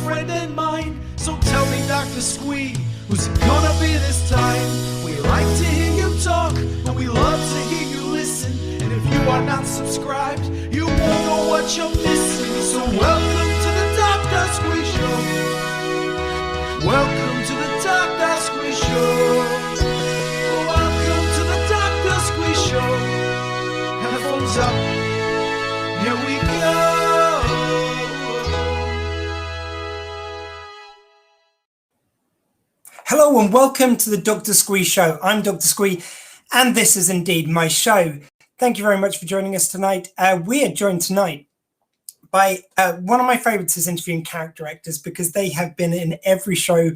friend and mine. So tell me, Dr. Squee, who's it gonna be this time? We like to hear you talk, and we love to hear you listen. And if you are not subscribed, you won't know what you're missing. So welcome to the Dr. Squee Show. Welcome to the Dr. Squee Show. Welcome to the Dr. Squee Show. Headphones up, here we go. Hello and welcome to the Dr. Squee Show. I'm Dr. Squee, and this is indeed my show. Thank you very much for joining us tonight. We are joined tonight by one of my favorites is interviewing character actors, because they have been in every show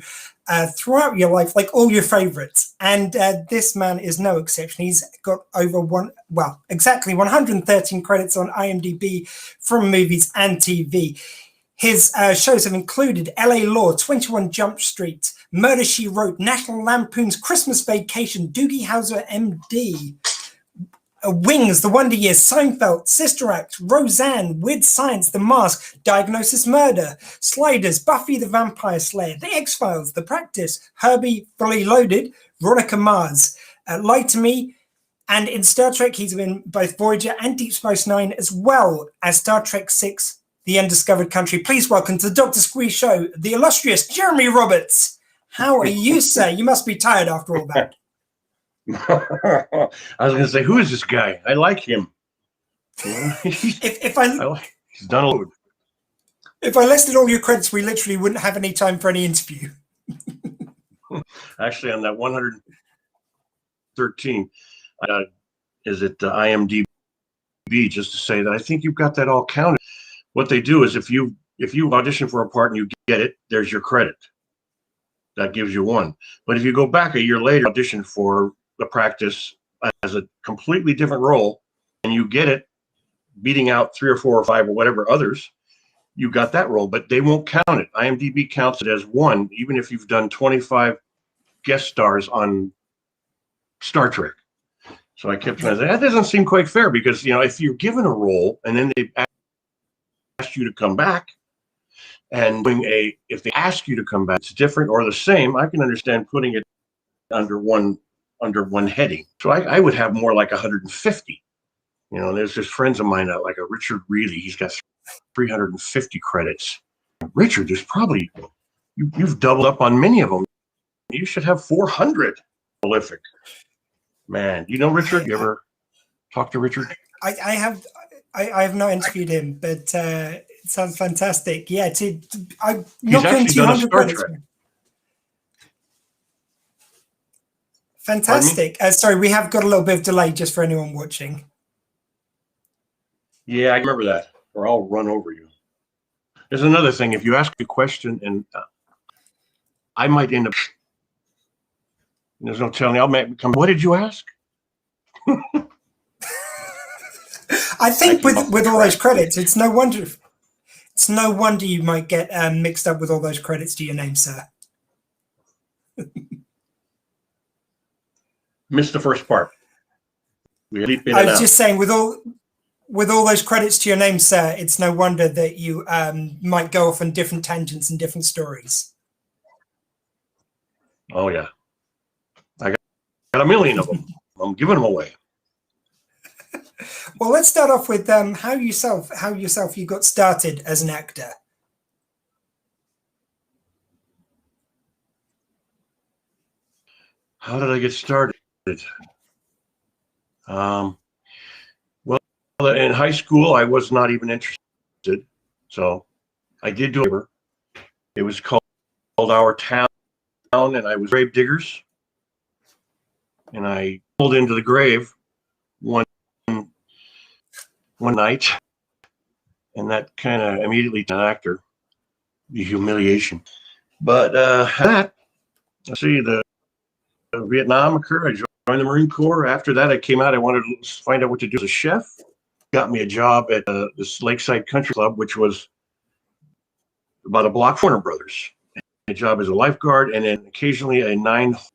throughout your life, like all your favorites. And this man is no exception. He's got over exactly 113 credits on IMDb from movies and TV. His shows have included LA Law, 21 Jump Street, Murder, She Wrote, National Lampoon's Christmas Vacation, Doogie Howser, MD, Wings, The Wonder Years, Seinfeld, Sister Act, Roseanne, Weird Science, The Mask, Diagnosis Murder, Sliders, Buffy the Vampire Slayer, The X-Files, The Practice, Herbie, Fully Loaded, Veronica Mars, Lie to Me, and in Star Trek he's been both Voyager and Deep Space Nine, as well as Star Trek VI, The Undiscovered Country. Please welcome to the Dr. Squee Show, the illustrious Jeremy Roberts. How are you, sir? You must be tired after all that. I was going to say, who is this guy? I like him. He's done a load. If I listed all your credits, we literally wouldn't have any time for any interview. Actually, on that 113, is it IMDb? Just to say that I think you've got that all counted. What they do is if you audition for a part and you get it, there's your credit. That gives you one. But if you go back a year later, audition for The Practice as a completely different role, and you get it, beating out 3 or 4 or 5 or whatever others, you got that role, but they won't count it. IMDb counts it as one, even if you've done 25 guest stars on Star Trek. So I kept trying to say, that doesn't seem quite fair, because, you know, if you're given a role and then they ask you to come back, and if they ask you to come back, it's different or the same, I can understand putting it under one heading. So I would have more like 150. You know, there's just friends of mine, like a Richard Reilly. He's got 350 credits. Richard, there's probably, you've doubled up on many of them. You should have 400. Prolific. Man, you know Richard? You ever talk to Richard? I have not interviewed him, but it sounds fantastic. Yeah, I'm not going 200 credits. Fantastic. Sorry, we have got a little bit of delay just for anyone watching. Yeah, I remember that. Or I'll run over you. There's another thing. If you ask a question and I might end up, there's no telling, I'll make come, what did you ask? I think with all those credits, it's no wonder you might get mixed up with all those credits to your name, sir. Missed the first part. I was just saying, with all those credits to your name, sir, it's no wonder that you might go off on different tangents and different stories. Oh yeah, I got a million of them. I'm giving them away. Well, let's start off with how you got started as an actor. How did I get started? Well, in high school, I was not even interested. So I did do it. It was called Our Town, and I was grave diggers. And I pulled into the grave one night, and that kind of immediately an actor, the humiliation. But let's see, the Vietnam occurred. I joined the Marine Corps. After that, I came out. I wanted to find out what to do as a chef. Got me a job at this Lakeside Country Club, which was about a block from Warner Brothers. A job as a lifeguard, and then occasionally a ninth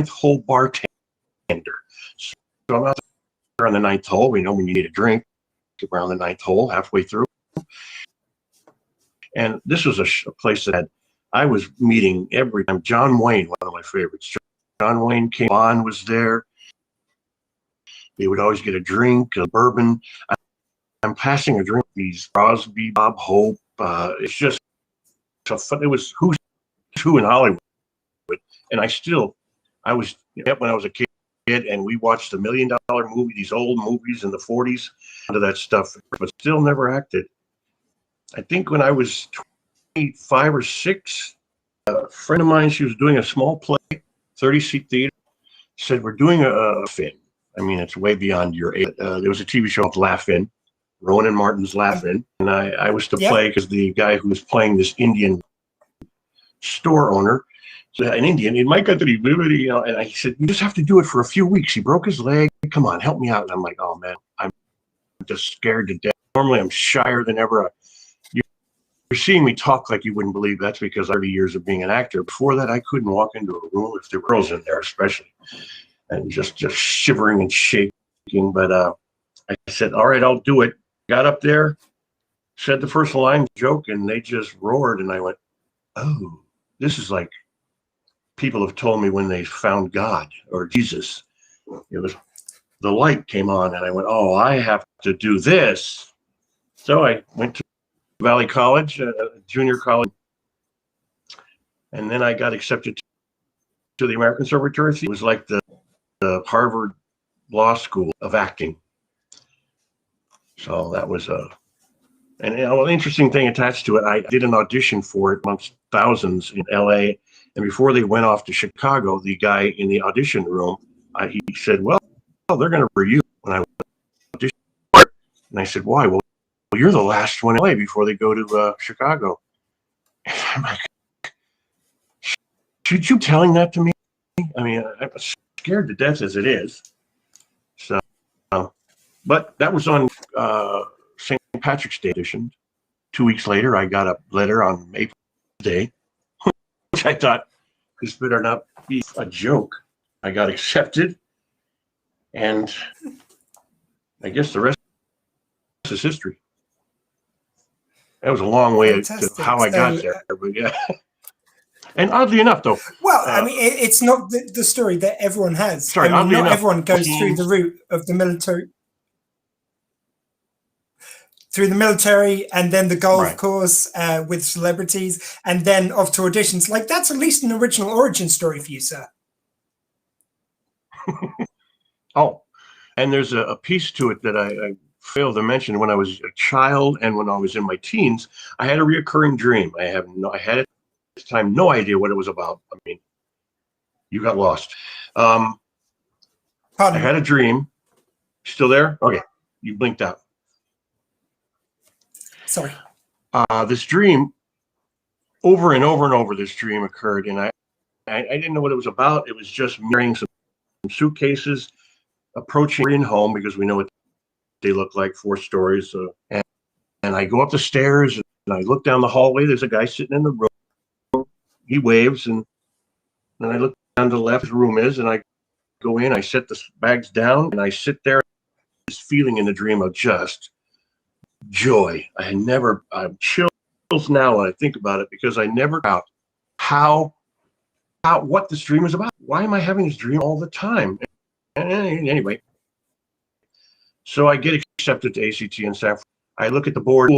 hole bartender. So I'm out there on the ninth hole. We know when you need a drink, get around the ninth hole halfway through. And this was a place that I was meeting every time. John Wayne, one of my favorites. John Wayne came on, was there. They would always get a drink, a bourbon. I'm passing a drink. These Crosby, Bob Hope. It's just so fun. It was who's who in Hollywood. And I was when I was a kid, and we watched the $1 Million Movie, these old movies in the 40s, into that stuff, but still never acted. I think when I was 25 or 6, a friend of mine, she was doing a small play, 30-seat theater, said, we're doing a Finn. I mean, it's way beyond your age. There was a TV show called Laugh-In, Rowan and Martin's Laugh-In, and I was to play because the guy who was playing this Indian store owner, an Indian, it might get to be, you know, and he said, you just have to do it for a few weeks. He broke his leg. Come on, help me out. And I'm like, oh, man, I'm just scared to death. Normally, I'm shyer than ever. You're seeing me talk like you wouldn't believe. That's because 30 years of being an actor. Before that, I couldn't walk into a room if there were girls in there, especially, and just shivering and shaking. But I said, all right, I'll do it. Got up there, said the first line joke, and they just roared. And I went, oh, this is like people have told me when they found God or Jesus. It was the light came on, and I went, oh, I have to do this. So I went to Valley College, junior college, and then I got accepted to the American Conservatory. It was like the Harvard Law School of acting. So that was and you know, an interesting thing attached to it. I did an audition for it amongst thousands in LA, and before they went off to Chicago, the guy in the audition room, he said, well, they're going to review when I audition. And I said, why? Well, you're the last one in LA before they go to Chicago. And I'm like, should you telling that to me? I mean, I'm scared to death as it is. So, but that was on St. Patrick's Day edition. 2 weeks later, I got a letter on April Day, which I thought this better not be a joke. I got accepted, and I guess the rest is history. That was a long way to how I got there, but yeah. And oddly enough, though. Well, I mean, it's not the story that everyone has. Sorry, I mean, not enough, everyone goes through the route of the military. Through the military, and then the golf course with celebrities, and then off to auditions. Like, that's at least an original origin story for you, sir. Oh, and there's a piece to it that I failed to mention. When I was a child and when I was in my teens, I had a reoccurring dream. I had at this time no idea what it was about. I mean, you got lost. I had a dream. Still there? Okay, you blinked out. Sorry. This dream, over and over and over, this dream occurred, and I didn't know what it was about. It was just carrying some suitcases, approaching in home because we know what they look like, 4 stories. And I go up the stairs and I look down the hallway. There's a guy sitting in the room. He waves, and then I look down to the left. His room is, and I go in. I set the bags down, and I sit there. This feeling in the dream of just joy. I'm chills now when I think about it, because I never out what this dream is about. Why am I having this dream all the time? And anyway, so I get accepted to ACT in San Francisco. I look at the board.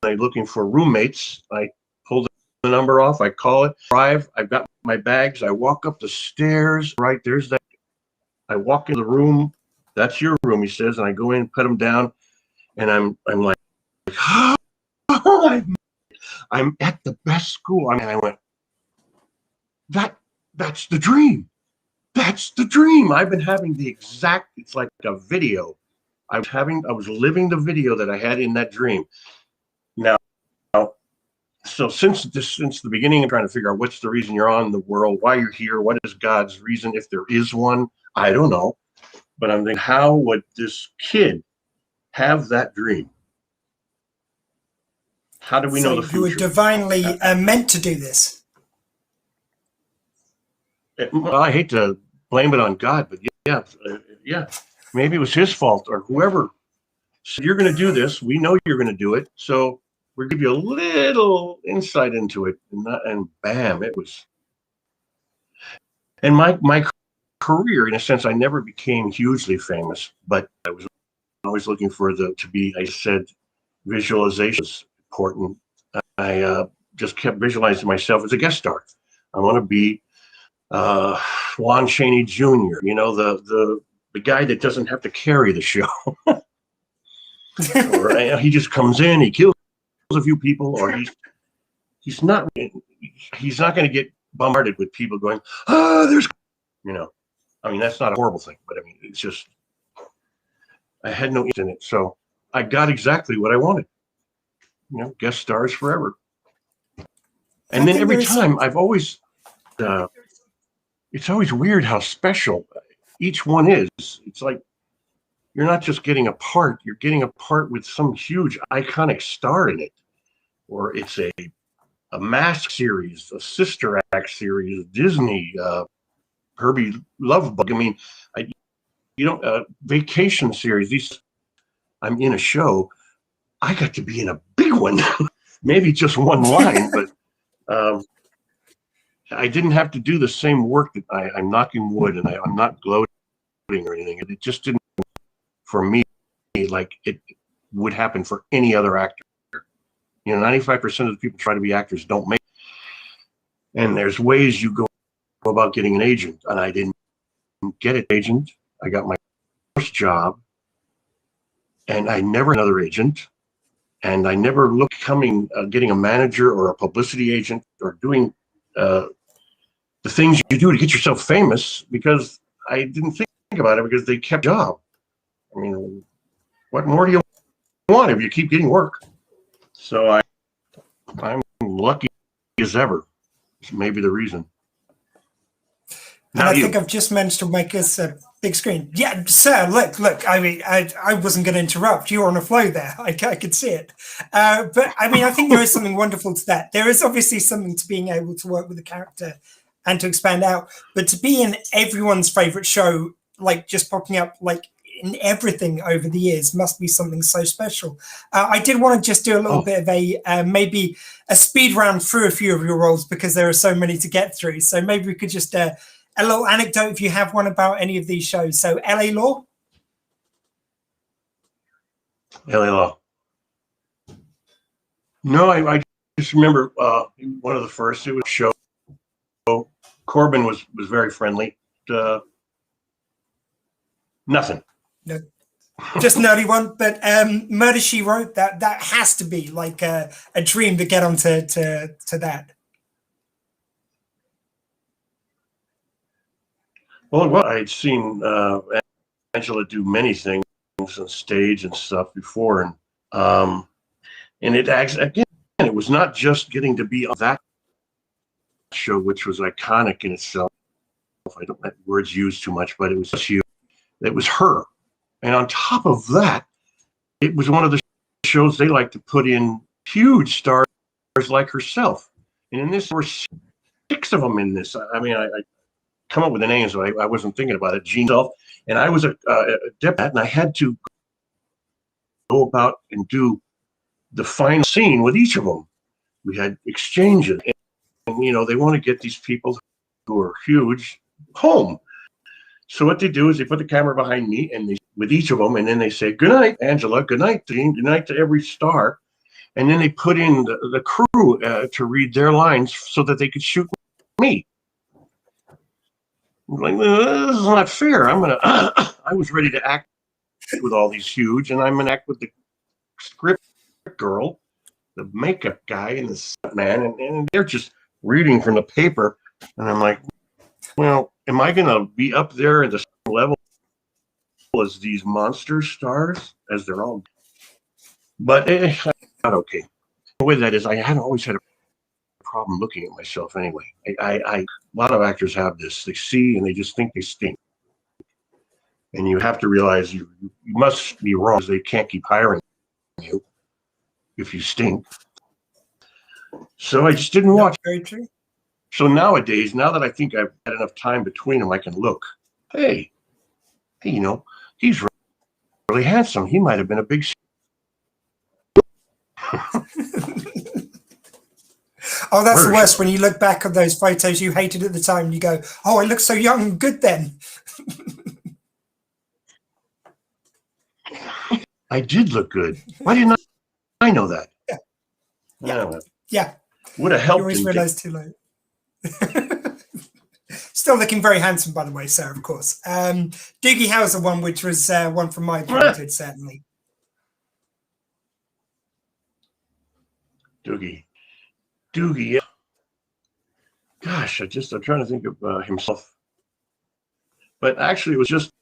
I'm looking for roommates. I pull the number off. I call it. Drive. I've got my bags. I walk up the stairs. Right there's that. I walk in the room. That's your room, he says, and I go in, put him down, and I'm like, I'm at the best school. And I went, that's the dream. That's the dream. I've been having the exact, it's like a video. I was living the video that I had in that dream. Now, so since the beginning, I'm trying to figure out what's the reason you're on the world, why you're here, what is God's reason, if there is one, I don't know. But I'm thinking, how would this kid have that dream? How do we know the future? You were divinely meant to do this. Well, I hate to blame it on God, but yeah, maybe it was his fault or whoever said, you're going to do this. We know you're going to do it. So we'll give you a little insight into it, and bam, it was. And my career, in a sense, I never became hugely famous, but I was always looking for to be. I said, visualization is important. I just kept visualizing myself as a guest star. I want to be Lon Chaney Jr., the guy that doesn't have to carry the show. Or he just comes in, he kills a few people, or he's not going to get bombarded with people going, there's, I mean, that's not a horrible thing, but I mean, it's just, I had no interest in it. So I got exactly what I wanted, guest stars forever. And then every time I've always, it's always weird how special each one is. It's like, you're not just getting a part, you're getting a part with some huge iconic star in it. Or it's a Mask series, a Sister Act series, Disney, Herbie Lovebug. I mean, vacation series. I'm in a show. I got to be in a big one, maybe just one line, but I didn't have to do the same work that I'm knocking wood, and I'm not gloating or anything. It just didn't, for me, like it would happen for any other actor. 95% of the people try to be actors don't make it. And there's ways you go about getting an agent, and I didn't get an agent. I got my first job, and I never had another agent, and I never looked getting a manager or a publicity agent or doing the things you do to get yourself famous, because I didn't think about it, because they kept a job. I mean, what more do you want if you keep getting work? So I'm lucky as ever. It's maybe the reason. And I think I've just managed to make us a big screen. Yeah, sir, look. I mean, I wasn't going to interrupt. You were on a flow there. I could see it. But I mean, I think there is something wonderful to that. There is obviously something to being able to work with the character and to expand out. But to be in everyone's favorite show, like just popping up like in everything over the years, must be something so special. I did want to just do a little bit of a maybe a speed round through a few of your roles, because there are so many to get through. So maybe we could just a little anecdote if you have one about any of these shows. So LA Law. LA Law. No, I just remember one of the first. It was a show. Corbin was very friendly. Nothing. No, just nerdy one. But Murder, She Wrote, that has to be like a dream to get onto to that. Well, I'd seen Angela do many things on stage and stuff before, and it again, it was not just getting to be on that show, which was iconic in itself. I don't let words used too much, but it was she. It was her, and on top of that, it was one of the shows they like to put in huge stars like herself. And in this, there were 6 of them in this. I mean, I come up with the names, so I wasn't thinking about it. Gene Self, and I was a diplomat, and I had to go about and do the final scene with each of them. We had exchanges, and they want to get these people who are huge home. So what they do is they put the camera behind me, and with each of them, and then they say, "Good night, Angela. Good night, Dean. Good night to every star." And then they put in the crew to read their lines so that they could shoot me. I'm like, well, this is not fair. I was ready to act with all these huge, and I'm gonna act with the script girl, the makeup guy, and the stunt man, and they're just reading from the paper, and I'm like, well, am I gonna be up there at the same level as these monster stars, as they're all? But not okay. The way that is, I had always had a problem looking at myself anyway. A lot of actors have this. They see and they just think they stink. And you have to realize you must be wrong, because they can't keep hiring you if you stink. So I just didn't watch. Very true. So nowadays, now that I think I've had enough time between them, I can look. Hey, he's really handsome. He might have been a big. Oh, that's the Version. worst when you look back on those photos you hated at the time and you go, oh, I look so young and good then. I did look good. Why didn't I know that? Yeah. Yeah. Yeah. Would have You helped. always realize too late. Still looking very handsome, by the way, sir, of course. Doogie Howser one, which was one from my childhood, certainly. Doogie. Yeah. Gosh, I'm trying to think of himself. But actually, it was just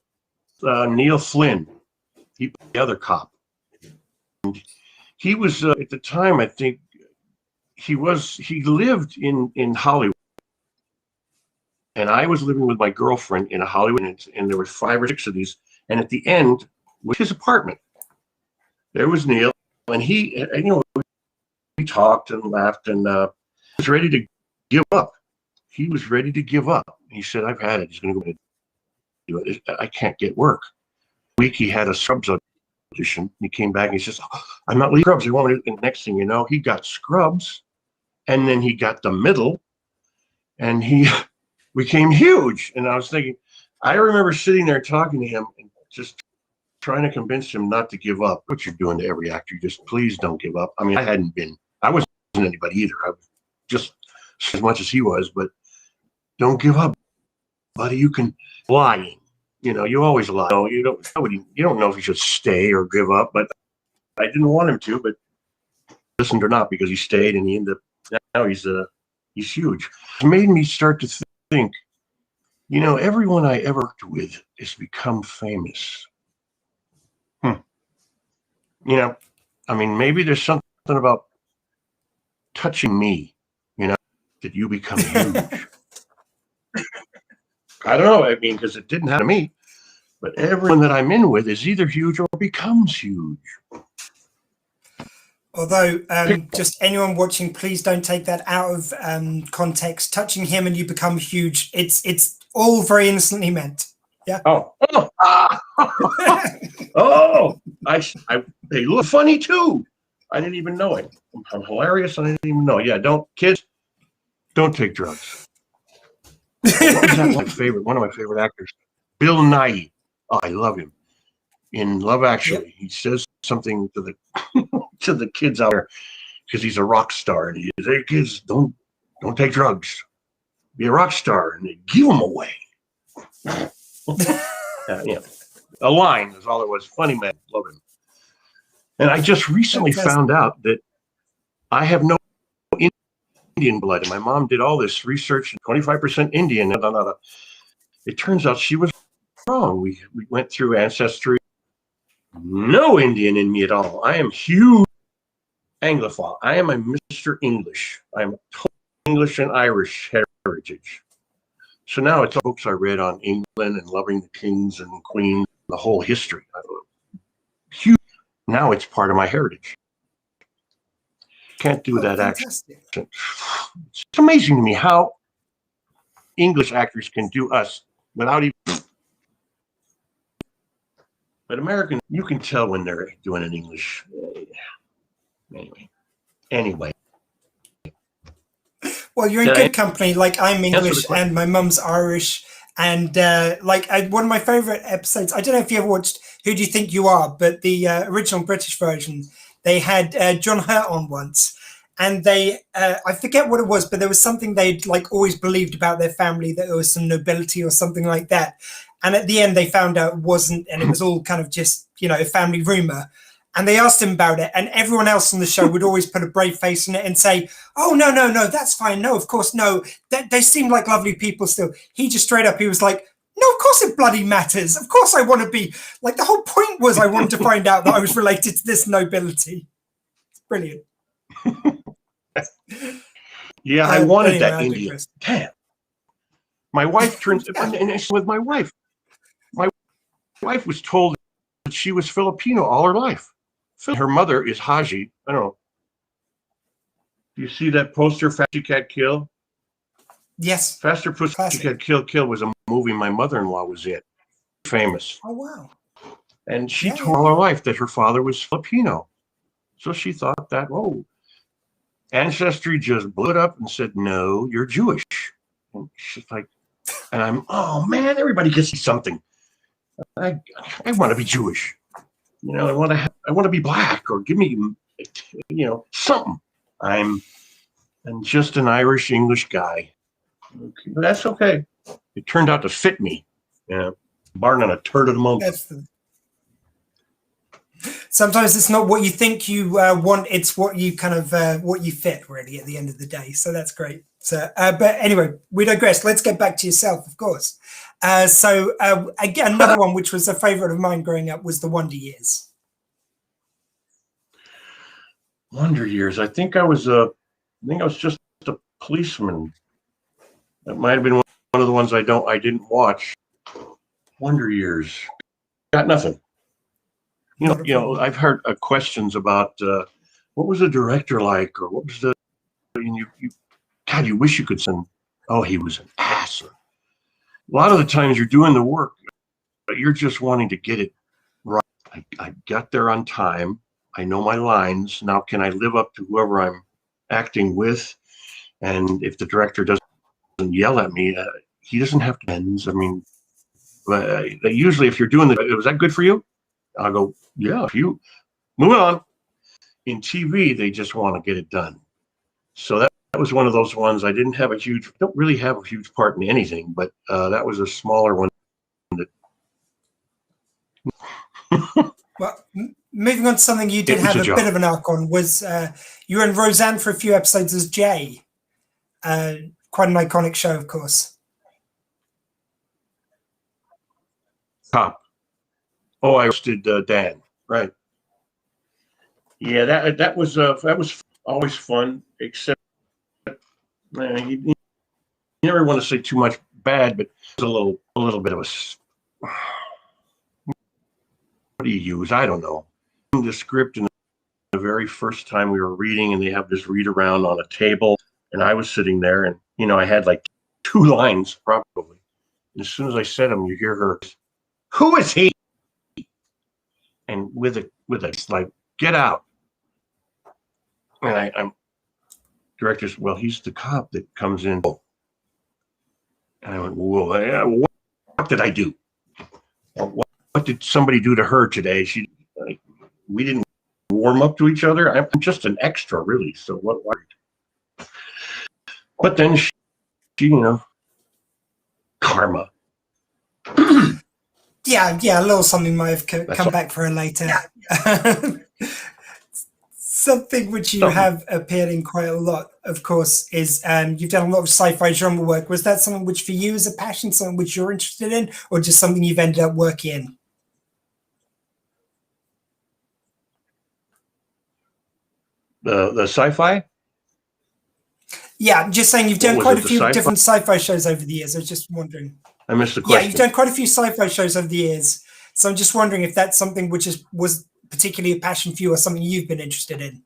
Neil Flynn, the other cop. And he was, at the time, I think, he lived in Hollywood. And I was living with my girlfriend in a Hollywood, and there were 5 or 6 of these. And at the end was his apartment. There was Neil, and he, we talked and laughed, and was ready to give up. He was ready to give up. He said, "I've had it." He's going to go and do it. I can't get work. Week he had a Scrubs audition. He came back and he says, "Oh, I'm not leaving Scrubs. I want to." And next thing you know, he got Scrubs, and then he got The Middle, and he became huge. And I was thinking, I remember sitting there talking to him and just trying to convince him not to give up. What you're doing to every actor, just please don't give up. I mean, I wasn't anybody either. I was just as much as he was, but don't give up, buddy. You can lying. You always lie. You don't know if you should stay or give up, but I didn't want him to, but listened or not, because he stayed, and he ended up, now he's huge. It made me start to think, everyone I ever worked with has become famous. I mean, maybe there's something about touching me, that you become huge. I don't know. I mean, because it didn't happen to me, but everyone that I'm in with is either huge or becomes huge. Although, just anyone watching, please don't take that out of context. Touching him and you become huge. It's all very innocently meant. Yeah. They look funny too. I didn't even know it. I'm hilarious. I didn't even know. Yeah, kids, don't take drugs. What was that one of my favorite actors, Bill Nighy. Oh, I love him. In Love Actually, He says something to the to the kids out there, because he's a rock star, and he says, "Hey kids, don't take drugs. Be a rock star," and they give them away. A line is all it was. Funny man, love him. And I just recently found out that I have no Indian blood, and my mom did all this research, 25% Indian. It turns out she was wrong. We went through ancestry. No Indian in me at all. I am huge Anglophile. I am a Mr. English. I'm total English and Irish heritage. So now it's books I read on England and loving the kings and queens, the whole history. Huge. Now it's part of my heritage. Can't do that accent. It's amazing to me how English actors can do us without even. But American, you can tell when they're doing an English. Anyway. Well, you're in good company. Like, I'm English and my mum's Irish. And one of my favorite episodes, I don't know if you ever watched Who Do You Think You Are, but the original British version, they had John Hurt on once. And I forget what it was, but there was something they'd always believed about their family, that there was some nobility or something like that. And at the end, they found out it wasn't, and it was all kind of just, a family rumor. And they asked him about it, and everyone else on the show would always put a brave face on it and say, "Oh, no, that's fine. No, of course, no. They seem like lovely people still." He just straight up, he was like, "No, of course it bloody matters. Of course I want to be, the whole point was I wanted to find out that I was related to this nobility." It's brilliant. Yeah, I wanted that Indian. Damn. My wife turns, and it's with my wife. My wife was told that she was Filipino all her life. Her mother is Haji. I don't know. Do you see that poster, Faster Cat Kill? Yes. Faster Pussycat Kill was a movie my mother-in-law was in. Famous. Oh, wow. And she told all her life that her father was Filipino. So she thought that, oh, Ancestry just blew it up and said, no, you're Jewish. And she's like, and I'm, oh man, everybody gets something. I want to be Jewish. I want to be black, or give me, something. I'm just an Irish English guy. Okay, but that's okay. It turned out to fit me. Yeah, barring on a turd of the monkey. Sometimes it's not what you think you want; it's what you kind of what you fit, really, at the end of the day. So that's great. So, but anyway, we digress. Let's get back to yourself, of course. So again, another one which was a favorite of mine growing up was the Wonder Years. Wonder Years. I think I was just a policeman. That might have been one of the ones I didn't watch. Wonder Years. Got nothing. I've heard questions about what was the director like, or what was the, and God, you wish you could send, oh, he was an ass. A lot of the times you're doing the work, but you're just wanting to get it right. I got there on time. I know my lines. Now, can I live up to whoever I'm acting with? And if the director doesn't yell at me, he doesn't have to end. I mean, usually if you're doing was that good for you? I'll go, yeah, if you move on. In TV, they just want to get it done. So that was one of those ones. I don't really have a huge part in anything, but that was a smaller one. Well, moving on to something you did have a bit of an arc on was you were in Roseanne for a few episodes as Jay. Quite an iconic show, of course. Cop. Oh, I did Dan. Right. Yeah, that was always fun. Except, you never want to say too much bad, but it's a little bit of a. What do you use? I don't know. The script in the very first time we were reading, and they have this read around on a table, and I was sitting there, and I had like 2 lines probably. And as soon as I said them, you hear her, "Who is he?" And with a like, "Get out." And I'm director's, well, he's the cop that comes in. And I went, whoa, what did I do? What did somebody do to her today? We didn't warm up to each other. I'm just an extra, really. So what? But then she karma. Yeah, a little something might have come back for her later. Yeah. Something which you have appeared in quite a lot, of course, is you've done a lot of sci-fi genre work. Was that something which for you is a passion, something which you're interested in, or just something you've ended up working in? The sci-fi? Yeah, I'm just saying you've done quite a few different sci-fi shows over the years. I was just wondering. I missed the question. Yeah, you've done quite a few sci-fi shows over the years. So I'm just wondering if that's something which was particularly a passion for you, or something you've been interested in.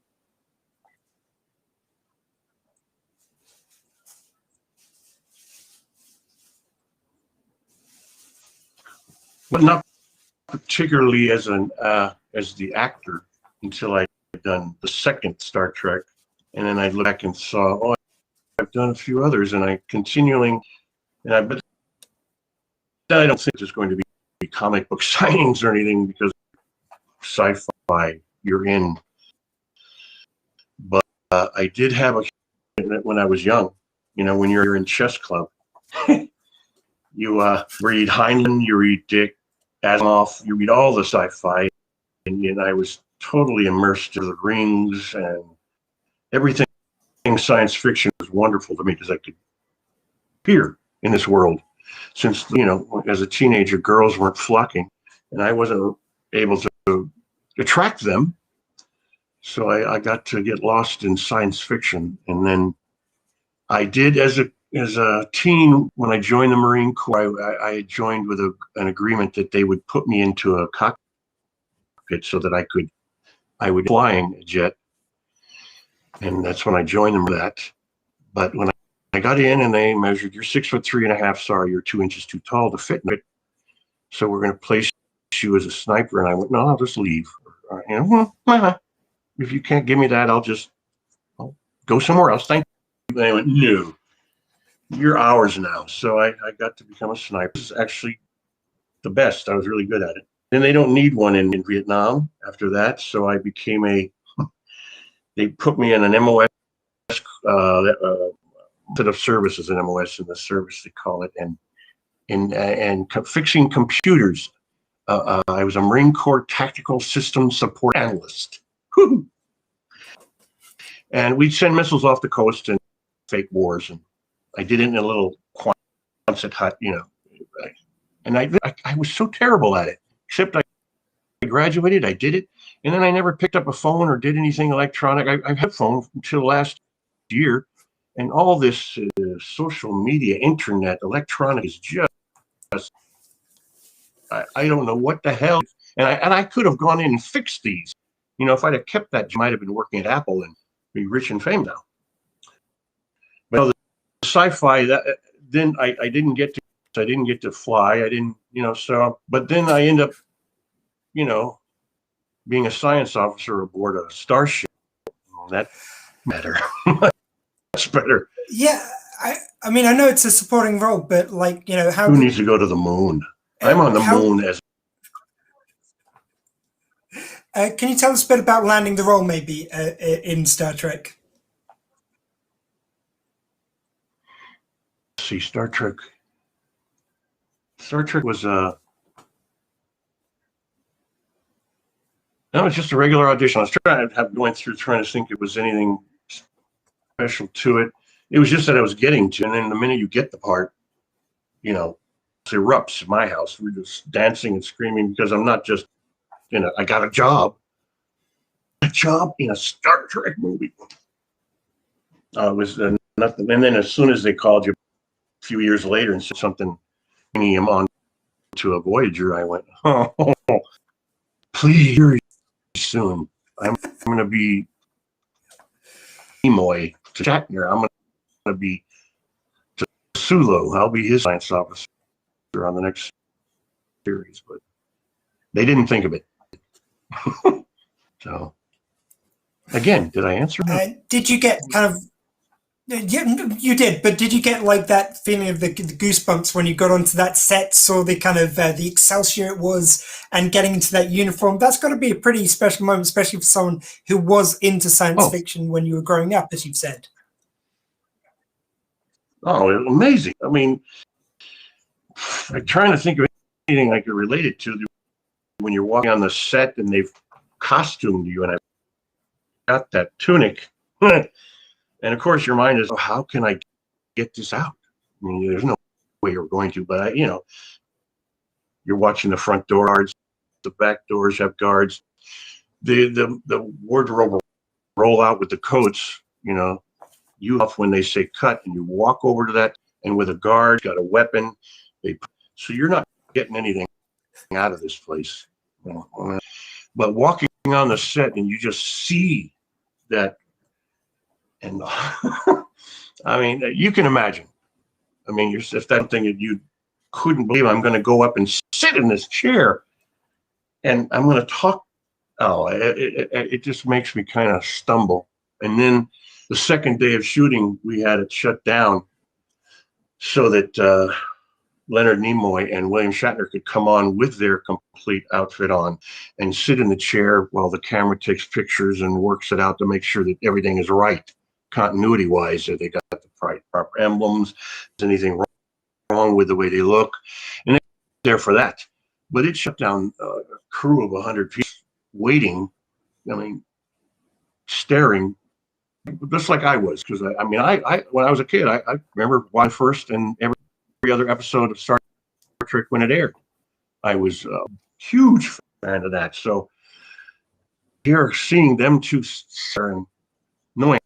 But not particularly as the actor until I had done the second Star Trek, and then I looked back and saw, oh, I've done a few others, and I continuing, but I don't think there's going to be comic book signings or anything, because sci-fi you're in. But I did have when I was young, when you're in chess club, you read Heinlein, you read Dick, Asimov, you read all the sci-fi, and I was totally immersed in the rings, and everything science fiction was wonderful to me because I could appear in this world. Since, as a teenager, girls weren't flocking, and I wasn't able to attract them. So I got to get lost in science fiction. And then I did, as a teen, when I joined the Marine Corps, I joined with an agreement that they would put me into a cockpit so that I would be flying a jet. And that's when I joined them with that. But when I got in and they measured, you're 6'3.5", sorry, you're 2 inches too tall to fit in it. So we're going to place you as a sniper. And I went, no, I'll just leave. if you can't give me that, I'll go somewhere else. Thank you. And they went, no, you're ours now. So I got to become a sniper. This is actually the best. I was really good at it. Then they don't need one in Vietnam after that. So I became they put me in an MOS, set of services, an MOS in the service, they call it, and fixing computers. I was a Marine Corps Tactical Systems Support Analyst. Woo-hoo. And we'd send missiles off the coast and fake wars. And I did it in a little Quonset hut, and I was so terrible at it, except I graduated, I did it, and then I never picked up a phone or did anything electronic. I've had a phone until last year, and all this social media, internet, electronic is just, I don't know what the hell. And I could have gone in and fixed these. If I'd have kept that, I might have been working at Apple and be rich and famous now. But the sci-fi, then I didn't get to fly. I didn't, but then I end up, being a science officer aboard a starship. That better. Much better. Yeah. I mean, I know it's a supporting role, but how... Who needs to go to the moon? I'm on the moon as... can you tell us a bit about landing the role, maybe, in Star Trek? See, Star Trek was no, it's just a regular audition. I was trying to think it was anything special to it. It was just that I was getting to, and then the minute you get the part, it erupts in my house. We're just dancing and screaming because I'm not just, I got a job in a Star Trek movie. It was nothing. And then as soon as they called you a few years later and said something, bringing him on to a Voyager, I went, oh, please, very soon. I'm going to be Nimoy to Shatner. I'm going to be to Sulu. I'll be his science officer on the next series. But they didn't think of it. So, again, did I answer? Did you get kind of... Yeah, you did, but did you get that feeling of the goosebumps when you got onto that set, saw the kind of the Excelsior it was, and getting into that uniform? That's got to be a pretty special moment, especially for someone who was into science fiction when you were growing up, as you've said. Oh, amazing. I mean, I'm trying to think of anything I could relate it to when you're walking on the set and they've costumed you, and I got that tunic. And of course, your mind is, how can I get this out? I mean, there's no way you're going to, but you're watching the front door guards, the back doors have guards, the wardrobe roll out with the coats. You off when they say cut, and you walk over to that, and with a guard, got a weapon. So you're not getting anything out of this place. But walking on the set, and you just see that. And I mean, you can imagine. I mean, if that's something that you couldn't believe, I'm going to go up and sit in this chair and I'm going to talk. Oh, it just makes me kind of stumble. And then the second day of shooting, we had it shut down so that Leonard Nimoy and William Shatner could come on with their complete outfit on and sit in the chair while the camera takes pictures and works it out to make sure that everything is right. Continuity wise, that they got the proper emblems, is anything wrong with the way they look, and they're there for that. But it shut down a crew of 100 people waiting, staring, just like I was. Because I when I was a kid, I remember watching first and every other episode of Star Trek when it aired. I was a huge fan of that. So here, seeing them two and knowing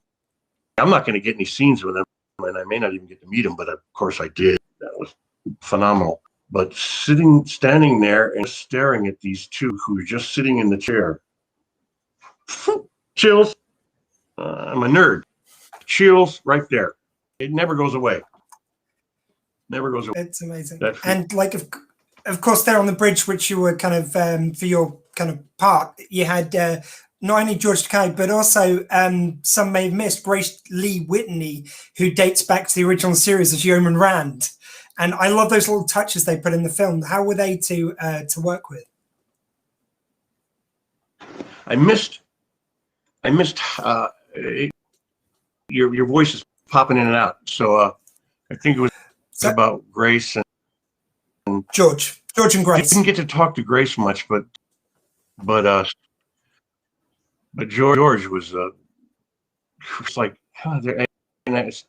I'm not going to get any scenes with them, and I may not even get to meet them, but of course I did. That was phenomenal. But standing there and staring at these two who are just sitting in the chair, chills. I'm a nerd. Chills right there. It never goes away. Never goes away. It's amazing. And of course, there on the bridge, which you were kind of for your kind of part, you had not only George Takei, but also some may have missed Grace Lee Whitney, who dates back to the original series as Yeoman Rand. And I love those little touches they put in the film. How were they to work with? I missed your voice is popping in and out. So I think it was about Grace and George and Grace. Didn't get to talk to Grace much, but George was like, and I was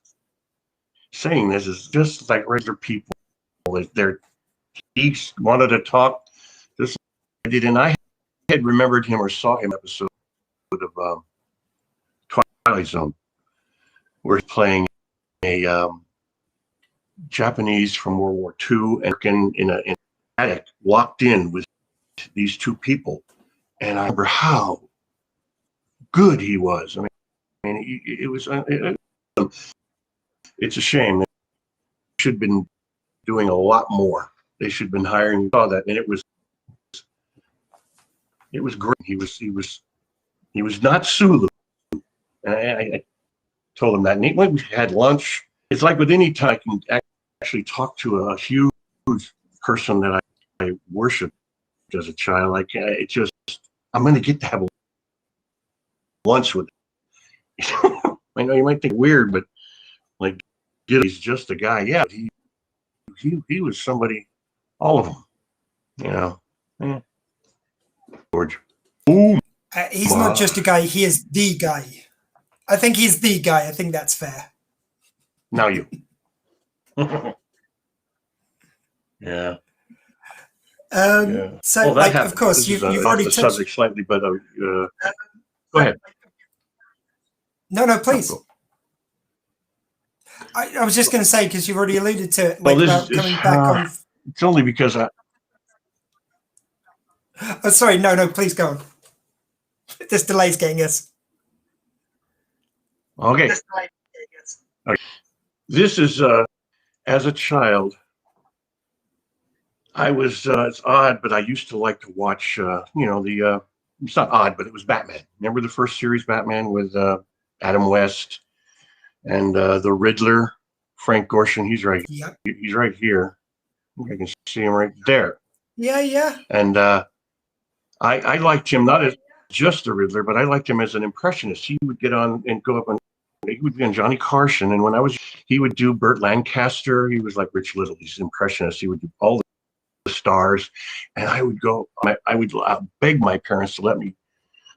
saying this is just like regular people. He wanted to talk just like I did, and I had remembered him or saw him episode of Twilight Zone, where he's playing a Japanese from World War II and in an attic, locked in with these two people, and I remember how good he was. I mean, it was. It's a shame. They should have been doing a lot more. They should have been hiring. Saw that, and it was great. He was not Sulu. And I told him that. And we had lunch. It's like with any time I can actually talk to a huge person that I worshiped as a child. Like I'm going to get to have lunch with him. I know you might think weird, but like he's just a guy. Yeah, he was somebody. All of them, you know. Yeah. George. Ooh, he's not just a guy. He is the guy. I think he's the guy. I think that's fair. Now you. Yeah. So, like, of course, you've already touched the subject slightly, but go ahead. No, please. I was just going to say, because you've already alluded to it, like, about coming back on. It's only because Oh, sorry. No, please go on. This delay's getting us. Okay. This is as a child. I was it's odd, but I used to like to watch it's not odd, but it was Batman. Remember the first series Batman with Adam West and the Riddler, Frank Gorshin. He's right. Yep. He's right here. I can see him right there. Yeah. And I liked him not as just the Riddler, but I liked him as an impressionist. He would get on and go up on. He would be on Johnny Carson, and when he would do Burt Lancaster. He was like Rich Little. He's an impressionist. He would do all the stars, and I would go. I would beg my parents to let me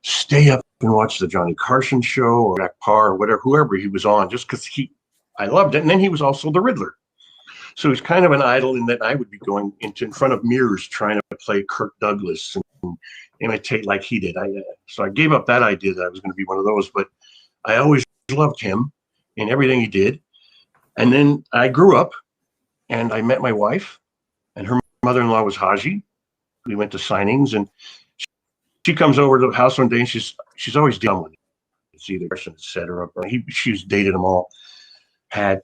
stay up and watch the Johnny Carson show or Jack Parr or whatever, whoever he was on, just because I loved it. And then he was also the Riddler. So he's kind of an idol in that I would be going in front of mirrors trying to play Kirk Douglas and imitate like he did. So I gave up that idea that I was going to be one of those, but I always loved him and everything he did. And then I grew up and I met my wife, and her mother-in-law was Haji. We went to signings, and she comes over to the house one day, and she's always dealing with it. It's either Christian, etc. She's dated them all, and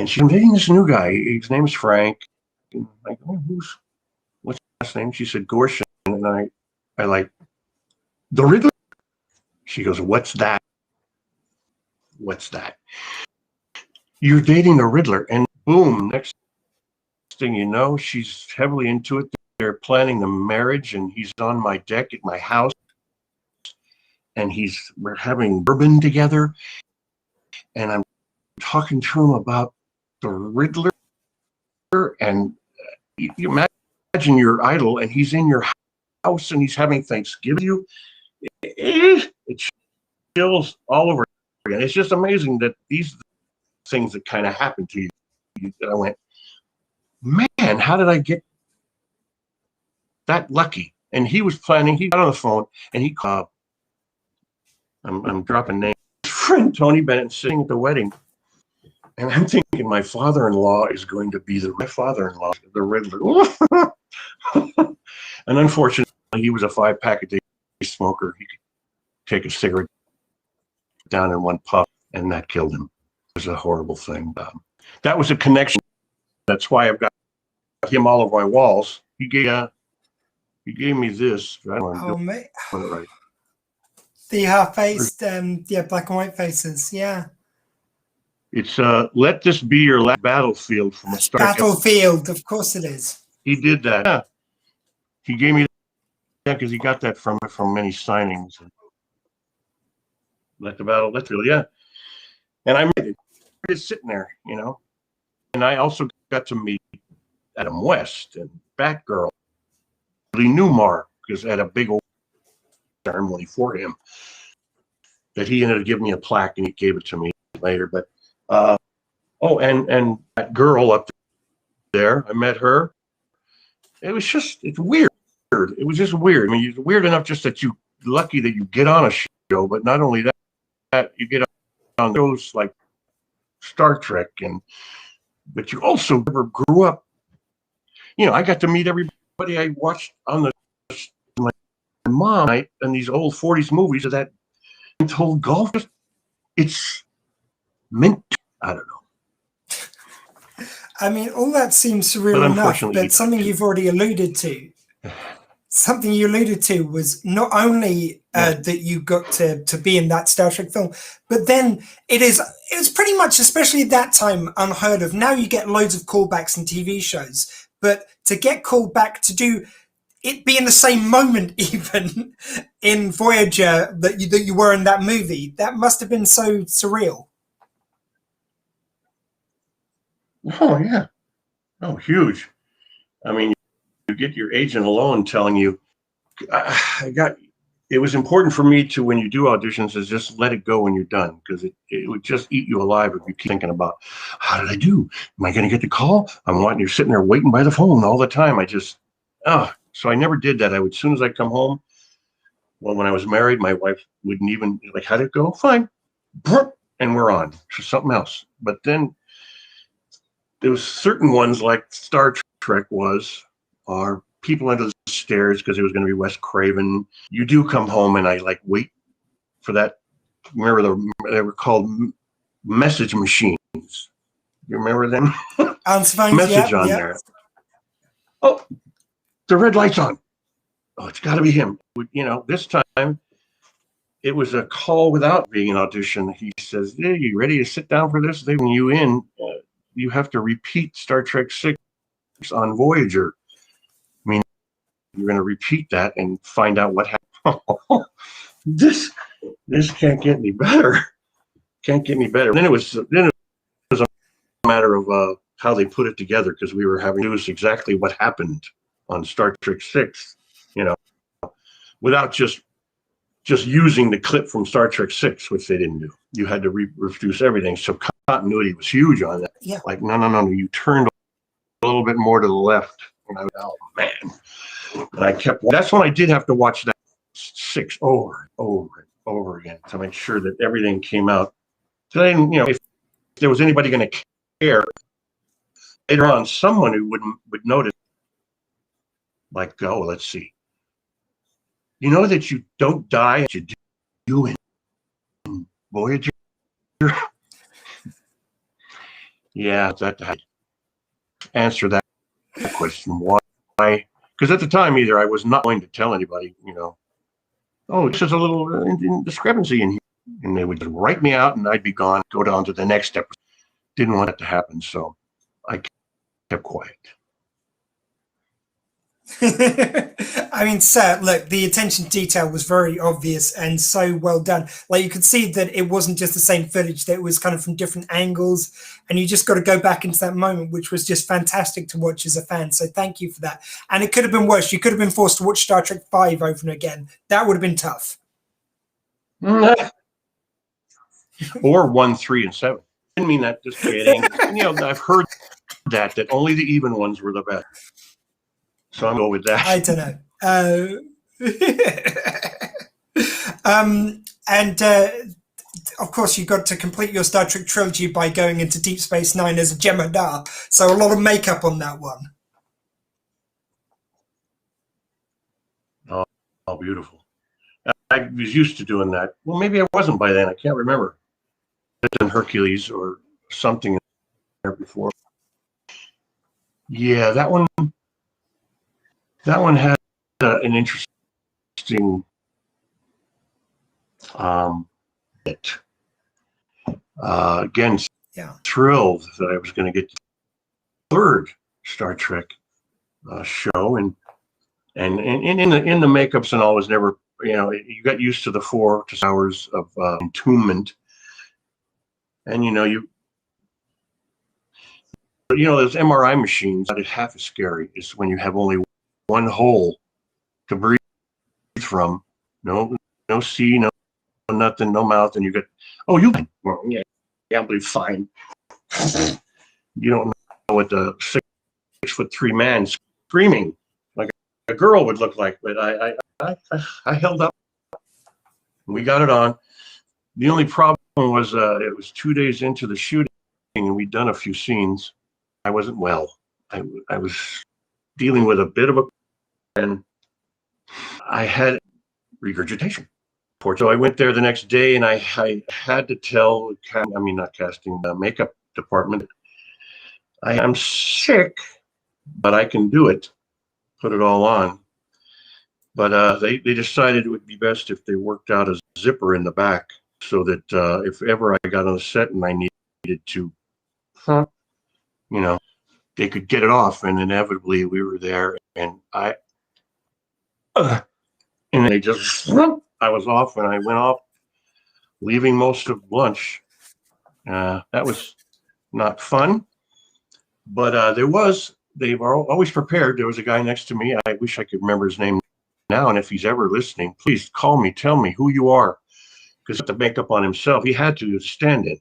she's dating this new guy. His name's Frank. And I go, what's his last name? She said Gorshin, and I like the Riddler. She goes, what's that? What's that? You're dating the Riddler, and boom, next thing you know, she's heavily into it. They're planning the marriage, and he's on my deck at my house, and we're having bourbon together, and I'm talking to him about the Riddler, and you imagine your idol, and he's in your house, and he's having Thanksgiving. It chills all over again. It's just amazing that these things that kind of happen to you. That I went, man, how did I get that lucky? And he was planning. He got on the phone and he called. I'm dropping names. His friend Tony Bennett sitting at the wedding, and I'm thinking my father-in-law is going to be my father-in-law, the Riddler. And unfortunately, he was a 5-pack a day smoker. He could take a cigarette down in one puff, and that killed him. It was a horrible thing. That was a connection. That's why I've got him all over my walls. He gave me this. I don't know. Oh, mate. Right. The half-faced, yeah, black and white faces, yeah. It's Let This Be Your Last Battlefield from a Star Trek. Battlefield, of course it is. He did that. Yeah. He gave me that because he got that from many signings. Let the Field, yeah. And I made it. It's sitting there, you know. And I also got to meet Adam West and Batgirl. Lee Newmar, because I had a big old ceremony for him that he ended up giving me a plaque, and he gave it to me later. But and that girl up there, I met her. It's weird. It was just weird. I mean, it's weird enough just that you're lucky that you get on a show, but not only that you get on shows like Star Trek, but you also never grew up. You know, I got to meet everybody I watched on the like my mom night and these old 40s movies of that whole golf. It's meant to, I don't know. I mean, all that seems surreal enough, but something you've already alluded to. Something you alluded to was not only that you got to be in that Star Trek film, but then it was pretty much, especially at that time, unheard of. Now you get loads of callbacks in TV shows, but to get called back to do it be in the same moment, even in Voyager that you were in that movie, that must have been so surreal. Oh yeah, oh huge. I mean, you get your agent alone telling you, it was important for me to, when you do auditions, is just let it go when you're done, because it would just eat you alive if you keep thinking about, how did I do? Am I going to get the call? You're sitting there waiting by the phone all the time. So I never did that. As soon as I come home, well, when I was married, my wife wouldn't even, like, how'd it go? Fine. And we're on to something else. But then there was certain ones like Star Trek are people under the stairs because it was going to be Wes Craven. You do come home and I like wait for that. Remember they were called message machines. You remember them? Message on there. Oh, the red light's on. Oh, it's got to be him. You know, this time it was a call without being an audition. He says, "Hey, you ready to sit down for this? They bring you in. You have to repeat Star Trek 6 on Voyager. I mean, you're going to repeat that and find out what happened." This can't get any better. Can't get any better. Then it was a matter of how they put it together, because we were having to do exactly what happened on Star Trek 6, you know, without just using the clip from Star Trek 6, which they didn't do. You had to reproduce everything. So continuity was huge on that. Yeah. Like, no, you turned a little bit more to the left. And I was, oh man. And I kept, that's when I did have to watch that 6 over and over again to make sure that everything came out. So then, you know, if there was anybody going to care later on, someone who would notice, like, oh, let's see. You know that you don't die as you do in Voyager? Yeah, that I answer that question. Why? Because at the time, either I was not going to tell anybody, you know, oh, this is a little discrepancy in here. And they would just write me out and I'd be gone, go down to the next episode. Didn't want it to happen, so I kept quiet. I mean, sir, look, the attention to detail was very obvious and so well done. Like, you could see that it wasn't just the same footage, that it was kind of from different angles, and you just got to go back into that moment, which was just fantastic to watch as a fan. So thank you for that. And it could have been worse. You could have been forced to watch Star Trek 5 over and again. That would have been tough. Or 1, 3, and 7. I didn't mean that just kidding. You know, I've heard that only the even ones were the best. So I'm going with that. I don't know. Of course, you got to complete your Star Trek trilogy by going into Deep Space Nine as a Jem'Hadar. So a lot of makeup on that one. Oh, beautiful. I was used to doing that. Well, maybe I wasn't by then. I can't remember. In Hercules or something there before. Yeah, that one had an interesting It again, Yeah. thrilled that I was going to get the third Star Trek show, and in the makeups and all was never, you got used to the 4 hours of entombment, and those MRI machines, that is half as scary is when you have only one hole to breathe from, no see, no nothing, no mouth, and you get, oh, you fine. Well, yeah, I'll be fine. You don't know what the 6'3" man screaming like a girl would look like, but I held up. We got it on. The only problem was it was 2 days into the shooting, and we'd done a few scenes. I wasn't well. I was dealing with a bit of and I had regurgitation. So I went there the next day, and I had to tell, not casting, the makeup department, I am sick, but I can do it, put it all on. But they decided it would be best if they worked out a zipper in the back, so that if ever I got on the set and I needed to, they could get it off, and inevitably we were there, and and they just, I was off, and I went off, leaving most of lunch. That was not fun, but they were always prepared. There was a guy next to me. I wish I could remember his name now, and if he's ever listening, please call me, tell me who you are, because he had the makeup on himself. He had to stand in,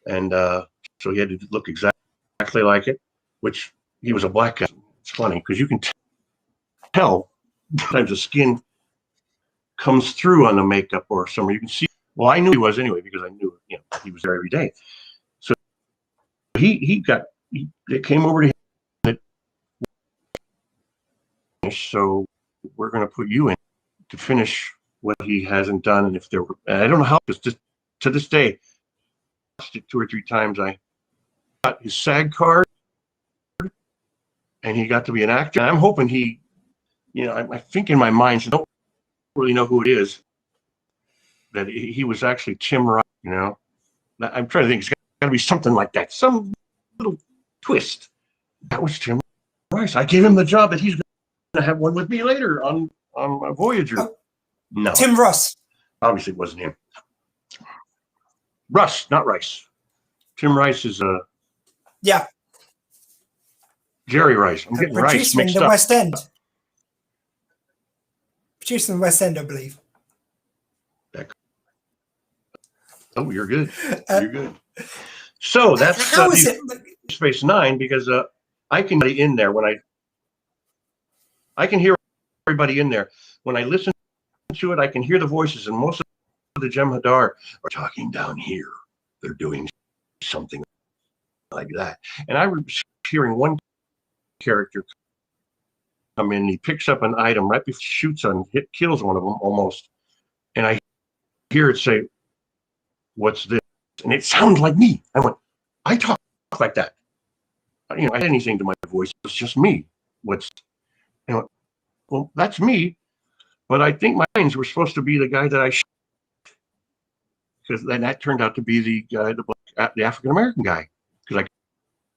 and so he had to look exactly like it, which he was a black guy. It's funny because you can tell sometimes the skin comes through on the makeup or somewhere. You can see. Well, I knew he was anyway, because I knew he was there every day. So they came over to him. So we're going to put you in to finish what he hasn't done. And if there were, and I don't know how, because to this day, I watched it 2 or 3 times. I got his SAG card, and he got to be an actor. And I'm hoping he, I think in my mind, I don't really know who it is, that he was actually Tim Rice. I'm trying to think. It's got to be something like that, some little twist. That was Tim Rice. I gave him the job that he's going to have one with me later on Voyager. No, Tim Russ. Obviously, it wasn't him. Russ, not Rice. Tim Rice is Yeah. Jerry Rice. I'm getting Rice mixed in the up. West End. Producer in the West End, I believe. Oh, you're good. You're good. So that's how is it? Space Nine, because I can be in there when I can hear everybody in there. When I listen to it, I can hear the voices, and most of the Jem'Hadar are talking down here. They're doing something like that. And I was hearing one character come in, and he picks up an item right before he shoots on, kills one of them almost. And I hear it say, "What's this?" And it sounds like me. I went, I talk like that. I had anything to my voice. It's just me. I went, well, that's me. But I think my lines were supposed to be the guy that I shot. Because then that turned out to be the guy, the African American guy. Because I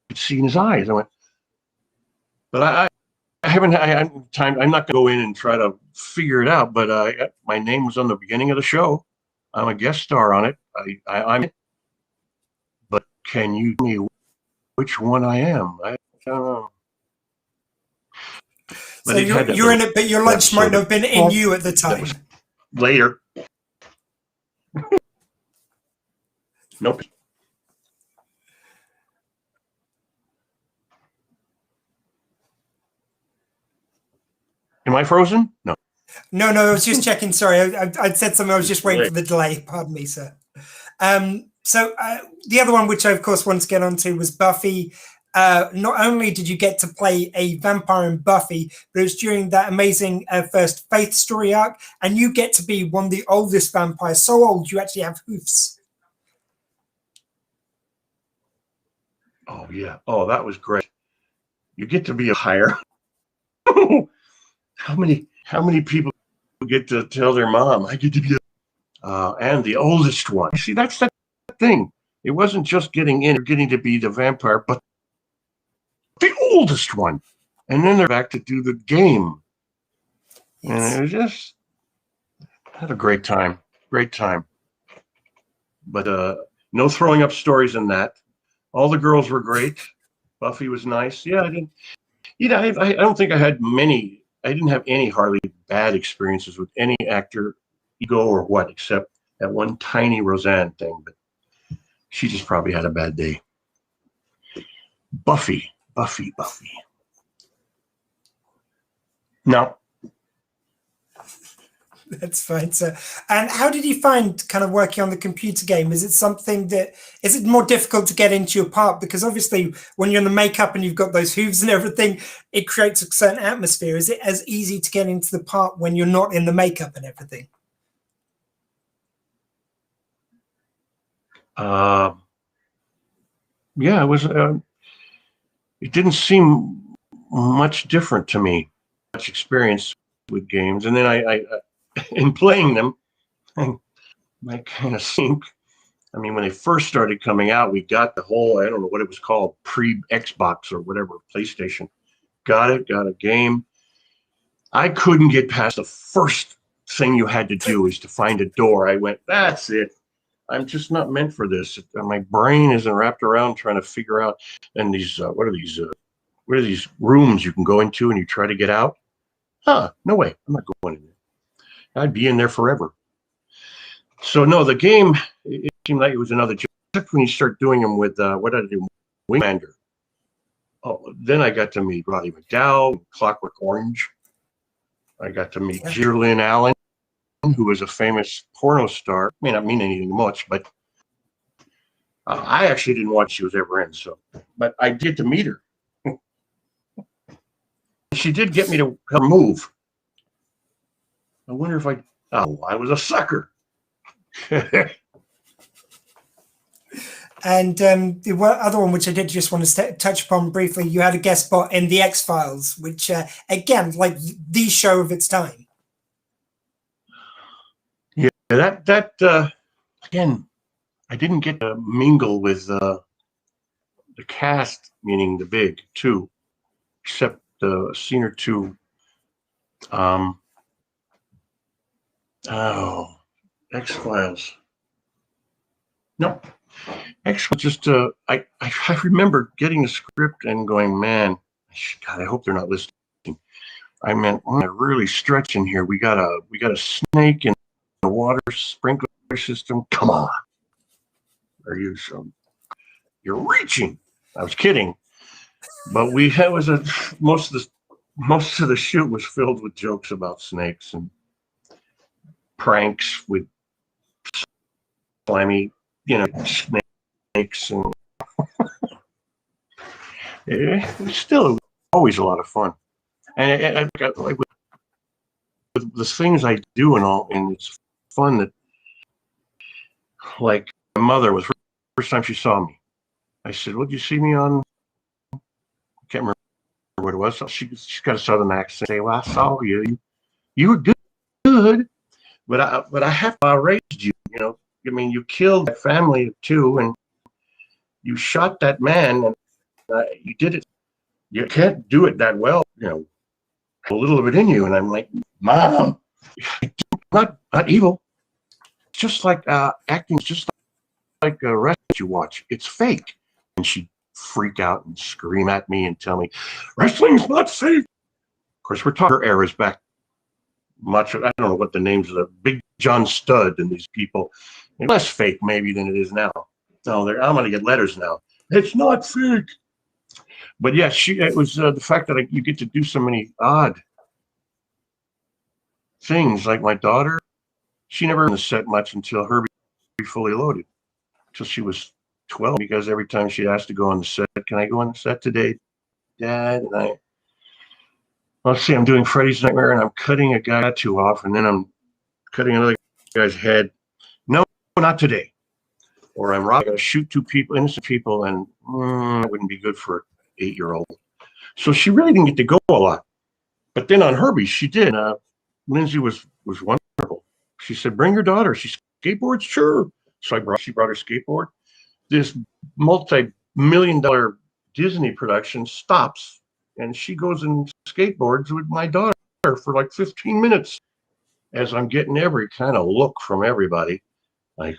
could see in his eyes. I went, but I haven't had time. I'm not going to go in and try to figure it out. But my name was on the beginning of the show. I'm a guest star on it. I'm. But can you tell me which one I am? I don't know. So you're in it, but your lunch might not have been in you at the time. Later. Nope. Am I frozen? No. No, I was just checking. Sorry, I'd said something. I was just waiting for the delay. Pardon me, sir. So the other one, which I, of course, wanted to get onto, was Buffy. Not only did you get to play a vampire in Buffy, but it was during that amazing first Faith story arc, and you get to be one of the oldest vampires, so old you actually have hoofs. Oh, yeah. Oh, that was great. You get to be a hire. How many people get to tell their mom, I get to be and the oldest one. You see, that's that thing. It wasn't just getting in or getting to be the vampire, but the oldest one. And then they're back to do the game. Yes. And it was just had a great time. Great time. But no throwing up stories in that. All the girls were great. Buffy was nice. Yeah, I don't think I had many. I didn't have any hardly bad experiences with any actor, ego or what, except that one tiny Roseanne thing. But she just probably had a bad day. Buffy. No. That's fine. So, and how did you find kind of working on the computer game? Is it more difficult to get into your part? Because obviously when you're in the makeup and you've got those hooves and everything, it creates a certain atmosphere. Is it as easy to get into the part when you're not in the makeup and everything? Yeah, it was. It didn't seem much different to me. Much experience with games, and then I in playing them, I kind of think. I mean, when they first started coming out, we got the whole, I don't know what it was called, pre-Xbox or whatever, PlayStation. Got a game. I couldn't get past the first thing you had to do is to find a door. I went, that's it. I'm just not meant for this. My brain isn't wrapped around trying to figure out. And these, what are these rooms you can go into and you try to get out? No way. I'm not going in there. I'd be in there forever. So no, the game, it seemed like it was another job, except when you start doing them with, what did I do? Wingmander. Oh, then I got to meet Roddy McDowall, Clockwork Orange. I got to meet Gillian Allen, who was a famous porno star. May not mean anything much, but I actually didn't watch she was ever in. So, but I did to meet her. She did get me to help her move. I wonder if I was a sucker. And the other one, which I did just want to touch upon briefly, you had a guest spot in The X-Files, which, again, like the show of its time. Yeah, that again, I didn't get to mingle with the cast, meaning the big two, except a scene or two. X-Files. No. Actually, just I remember getting the script and going, man, God, I hope they're not listening. I meant, I'm really stretching here. We got a snake in the water sprinkler system. Come on, you're reaching. I was kidding, but most of the shoot was filled with jokes about snakes and pranks with slimy, snakes, and it was always a lot of fun. And I like with the things I do and all, and it's fun that, like, my mother was first time she saw me. I said, "What did you see me on?" I can't remember what it was. So she's got a southern accent. Say, "Well, I saw you. You were good, but I have raised you. I mean, you killed that family of two, and you shot that man, and you did it. You can't do it that well. A little of it in you." And I'm like, "Mom, not evil. It's just like acting. It's just like a wrestling you watch. It's fake." And she'd freak out and scream at me and tell me, "Wrestling's not fake." Of course, we're talking her era's back much. I don't know what the names of the Big John Studd and these people. Less fake maybe than it is now. No, I'm going to get letters now. It's not fake. But yeah, it was the fact that you get to do so many odd things. Like my daughter, she never on the set much until Herbie Fully Loaded, until she was 12. Because every time she asked to go on the set, "Can I go on the set today, Dad?" And let's see, I'm doing Freddy's Nightmare, and I'm cutting a guy tattoo off, and then I'm cutting another guy's head. No, not today. Or I'm robbing, shoot two people, innocent people, and it wouldn't be good for an 8-year-old. So she really didn't get to go a lot. But then on Herbie, she did. Lindsay was was wonderful. She said, "Bring your daughter. She skateboards, sure." So she brought her skateboard. This multi-million-dollar Disney production stops, and she goes and skateboards with my daughter for like 15 minutes as I'm getting every kind of look from everybody. Like,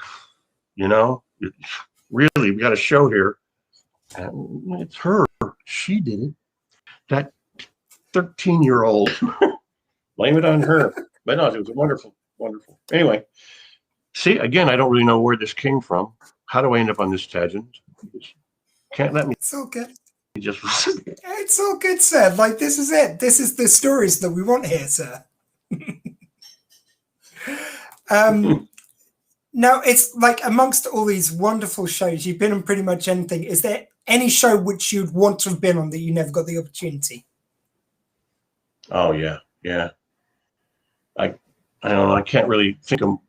really, we got a show here. And it's her. She did it. That 13-year-old. Blame it on her. But no, it was wonderful, wonderful. Anyway, see, again, I don't really know where this came from. How do I end up on this tangent? Can't let me. It's all good. Just. It's all good, sir. Like, this is it. This is the stories that we want here, sir. Now, it's like amongst all these wonderful shows, you've been on pretty much anything. Is there any show which you'd want to have been on that you never got the opportunity? Oh, yeah. Yeah. I don't know. I can't really think of,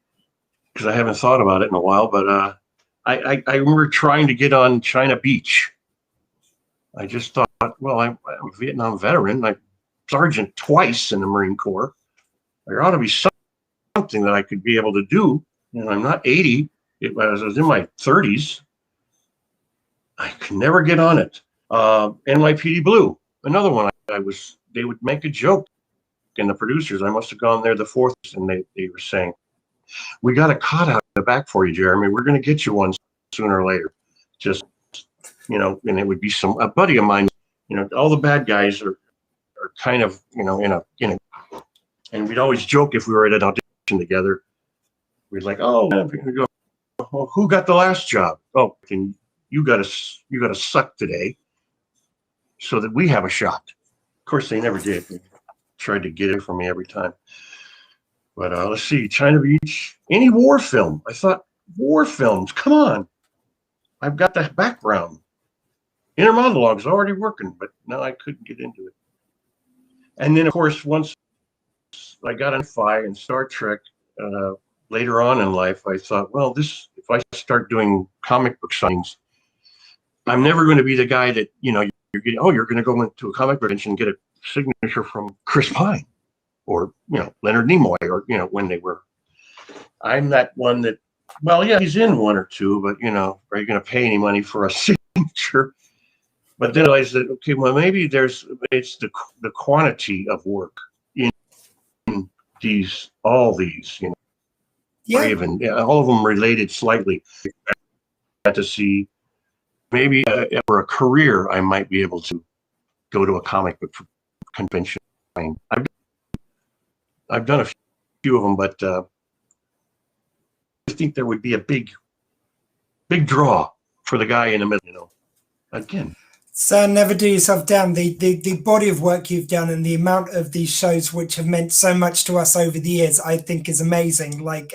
because I haven't thought about it in a while, but I remember trying to get on China Beach. I just thought, well, I'm a Vietnam veteran. I'm sergeant twice in the Marine Corps. There ought to be something that I could be able to do. I'm not 80. I was in my 30s. I could never get on it. NYPD Blue, another one. They would make a joke, and the producers, I must have gone there the fourth, and they were saying, "We got a cot out in the back for you, Jeremy. We're going to get you one sooner or later." Just, and it would be a buddy of mine. All the bad guys are kind of, in a, and we'd always joke if we were at an audition together. We'd like, "Oh, we go, well, who got the last job? Oh, you got to suck today, so that we have a shot." Of course, they never did. They tried to get it from me every time. But let's see, China Beach, any war film. I thought, war films, come on. I've got the background. Inner monologue's already working, but no, I couldn't get into it. And then, of course, once I got on Fi and Star Trek, later on in life, I thought, well, if I start doing comic book signings, I'm never going to be the guy that, you're going to go into a comic book convention and get a signature from Chris Pine or, Leonard Nimoy or, when they were. I'm that one that, well, yeah, he's in one or two, but, are you going to pay any money for a signature? But then I realized that, okay, well, maybe it's the quantity of work in all these, Yeah. Even all of them related slightly. To see maybe for a career, I might be able to go to a comic book convention. I've done a few of them, but I think there would be a big draw for the guy in the middle. Again. So never do yourself down. The body of work you've done and the amount of these shows which have meant so much to us over the years, I think is amazing. Like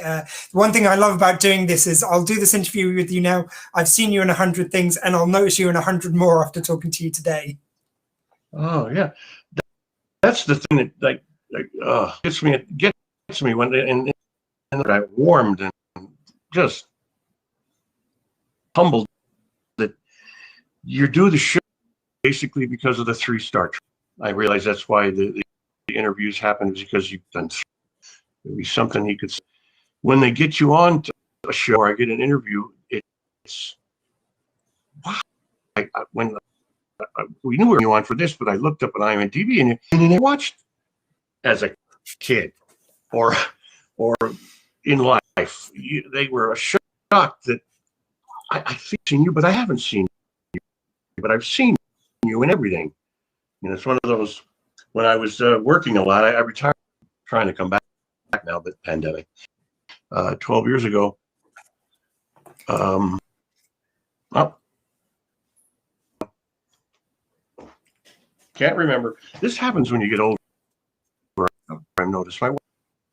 one thing I love about doing this is I'll do this interview with you now. I've seen you in 100 things and I'll notice you in 100 more after talking to you today. Oh yeah. That's the thing that gets me when and I warmed and just humbled that you do the show basically because of the 3 Star Trek. I realize that's why the interviews happen, is because you've done maybe something he could say. When they get you on to a show or I get an interview, it's wow. We knew we were on for this, but I looked up on IMDb and then I watched as a kid or in life. They were shocked that I've seen you, but I haven't seen you. But I've seen you in everything. It's one of those. When I was working a lot, I retired, trying to come back now, but pandemic. 12 years ago. Can't remember. This happens when you get older. I've noticed my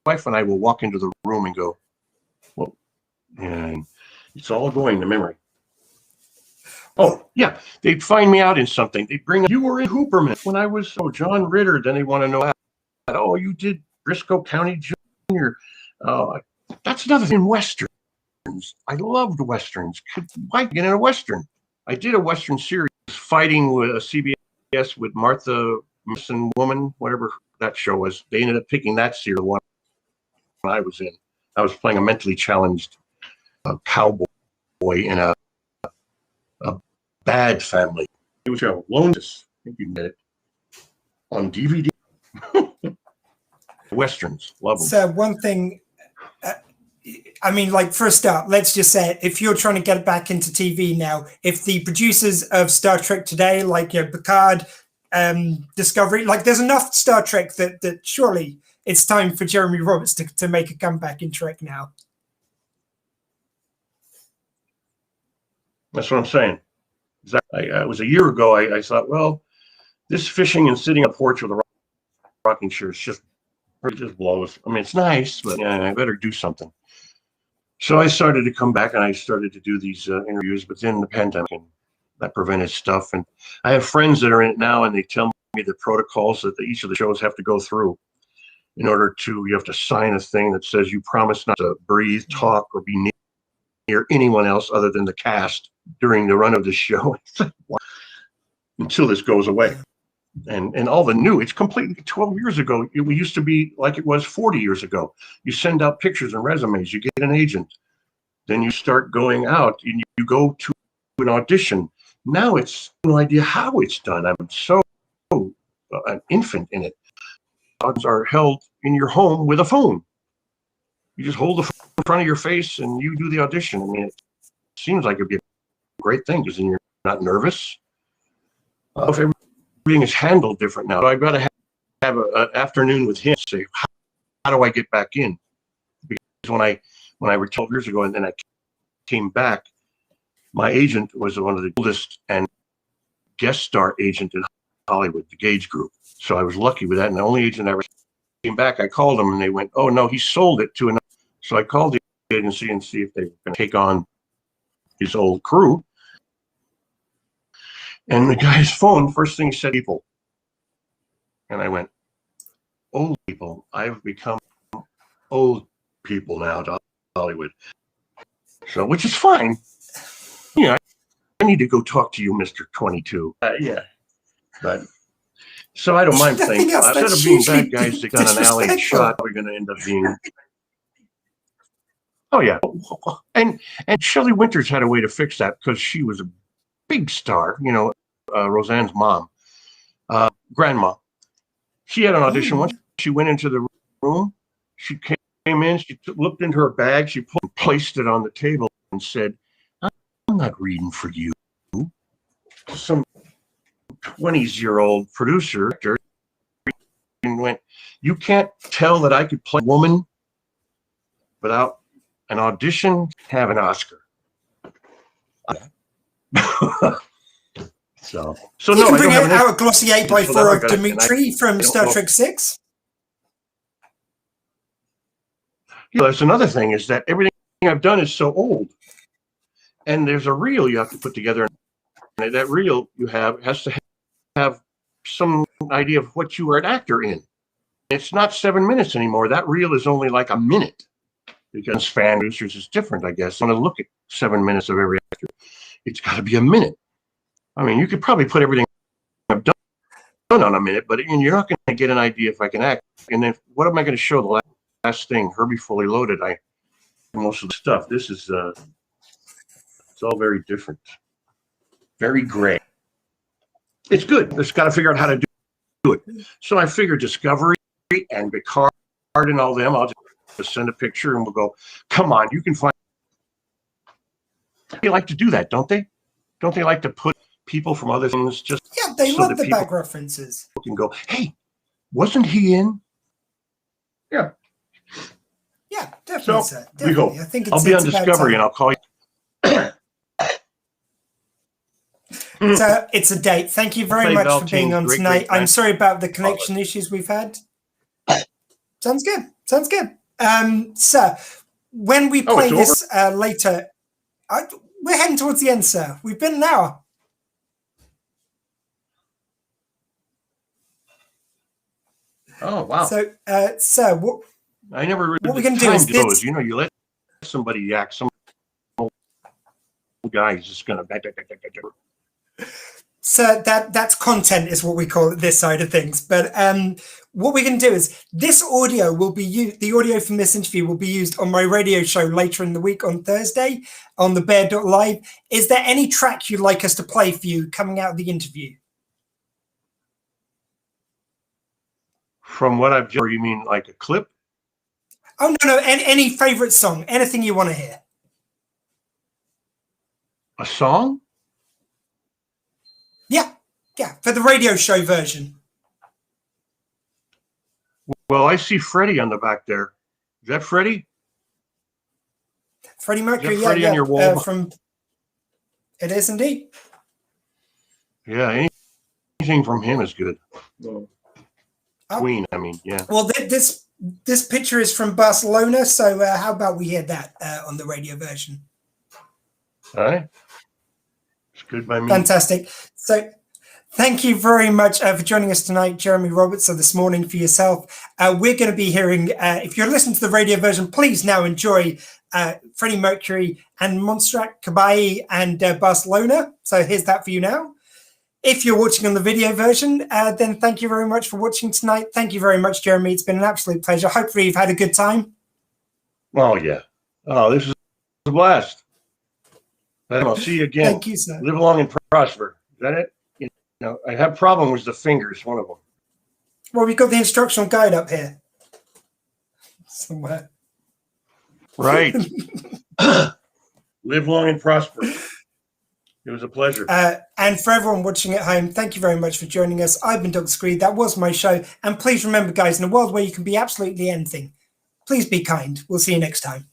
wife and I will walk into the room and go, well, and it's all going to memory. Oh, yeah. They'd find me out in something. They'd bring, you were in Hooperman when I was, John Ritter. Then they want to know, you did Briscoe County Jr. That's another thing, Westerns. I loved Westerns. Why get in a Western? I did a Western series, Fighting with a CBS with Martha Mason Woman, whatever that show was. They ended up picking that series one. I was in. I was playing a mentally challenged cowboy in a bad family. It was a loneliness. I think you get it on DVD. Westerns, love them. So one thing, I mean, like for a start, let's just say if you're trying to get back into TV now, if the producers of Star Trek today, like Picard, Discovery, like there's enough Star Trek that surely it's time for Jeremy Roberts to make a comeback in Trek now. That's what I'm saying. It was a year ago. I thought, well, this fishing and sitting on the porch with a rocking chair is just blows. I mean, it's nice, but I better do something. So I started to come back and I started to do these interviews, but then the pandemic, and that prevented stuff. And I have friends that are in it now, and they tell me the protocols that each of the shows have to go through in order to, you have to sign a thing that says you promise not to breathe, talk, or be near anyone else other than the cast during the run of the show until this goes away. And all the new, it's completely 12 years ago. It used to be like it was 40 years ago. You send out pictures and resumes, you get an agent, then you start going out and you go to an audition. Now it's no idea how it's done. I'm so an infant in it. Auditions are held in your home with a phone. You just hold the phone in front of your face and you do the audition. I mean, it seems like it'd be a great thing because then you're not nervous. If everything is handled different now, so I've got to have an afternoon with him. Say, how do I get back in? Because when I were 12 years ago and then I came back, my agent was one of the oldest and guest star agent in Hollywood, the Gage Group. So I was lucky with that. And the only agent I ever came back, I called them and they went, "Oh no, he sold it to another." So I called the agency and see if they were going to take on his old crew. And the guy's phone, first thing he said, "People." And I went, "Old people? I've become old people now to Hollywood." So, which is fine. Yeah, I need to go talk to you, Mr. 22. Yeah. But, so I don't mind saying, instead of being bad guys that got an alley shot, we're going to end up being. Oh, yeah. And Shelley Winters had a way to fix that because she was a big star, Roseanne's mom, grandma. She had an audition once. She went into the room. She came in. She looked into her bag. She placed it on the table and said, "I'm not reading for you." Some 20-year-old producer and went, "You can't tell that I could play a woman without an audition, have an Oscar." So you no, can I bring don't have out a glossy 8x4 of Dimitri from Star Trek 6. Yeah, that's another thing, is that everything I've done is so old. And there's a reel you have to put together. And that reel you have has to have some idea of what you were an actor in. It's not 7 minutes anymore. That reel is only like a minute. Because fan producers is different, I guess. I want to look at 7 minutes of every actor. It's got to be a minute. I mean, you could probably put everything I've done on a minute, but you're not going to get an idea if I can act. And then what am I going to show? The last thing, Herbie Fully Loaded. Most of the stuff. This is it's all very different, very gray. It's good. Just got to figure out how to do it. So I figured Discovery and Picard and all them. I'll just send a picture and we'll go, "Come on, you can find." They like to do that, don't they? Don't they like to put people from other things just? Yeah, they so love that the back references. Can go, "Hey, wasn't he in?" Yeah. Yeah, definitely, So sir. we Definitely. hope. I think I'll be on Discovery and I'll call you. So it's a date. Thank you very much for being on tonight. I'm sorry about the connection issues we've had. Sounds good. Sounds good. Sir, when we play this later, we're heading towards the end, sir. We've been an hour. Oh, wow. So, sir, I never really what we're going to do is this. You let somebody yak, some old guy is just going to. So that's content is what we call it this side of things. But what we're going to do is this audio will be used, the audio from this interview will be used on my radio show later in the week on Thursday on the Bear.live. Is there any track you'd like us to play for you coming out of the interview? From what I've just, or you mean like a clip? Oh, no, any favorite song, anything you want to hear. A song? Yeah, for the radio show version. Well, I see Freddie on the back there. Is that Freddie? Freddie Mercury, Freddie on your wall? It is indeed. Yeah, anything from him is good. Oh. Queen, I mean, yeah. Well, this picture is from Barcelona, so how about we hear that on the radio version? All right. It's good by me. Fantastic. So thank you very much for joining us tonight, Jeremy Roberts, or this morning for yourself. We're going to be hearing, if you're listening to the radio version, please now enjoy Freddie Mercury and Montserrat Caballé and Barcelona. So here's that for you now. If you're watching on the video version, then thank you very much for watching tonight. Thank you very much, Jeremy. It's been an absolute pleasure. Hopefully you've had a good time. Oh, yeah. Oh, this is a blast. I'll see you again. Thank you, sir. Live long and prosper. Is that it? You know, I have a problem with the fingers, one of them. Well, we've got the instructional guide up here somewhere. Right. Live long and prosper. It was a pleasure. And for everyone watching at home, thank you very much for joining us. I've been Dr. Squee. That was my show. And please remember, guys, in a world where you can be absolutely anything, please be kind. We'll see you next time.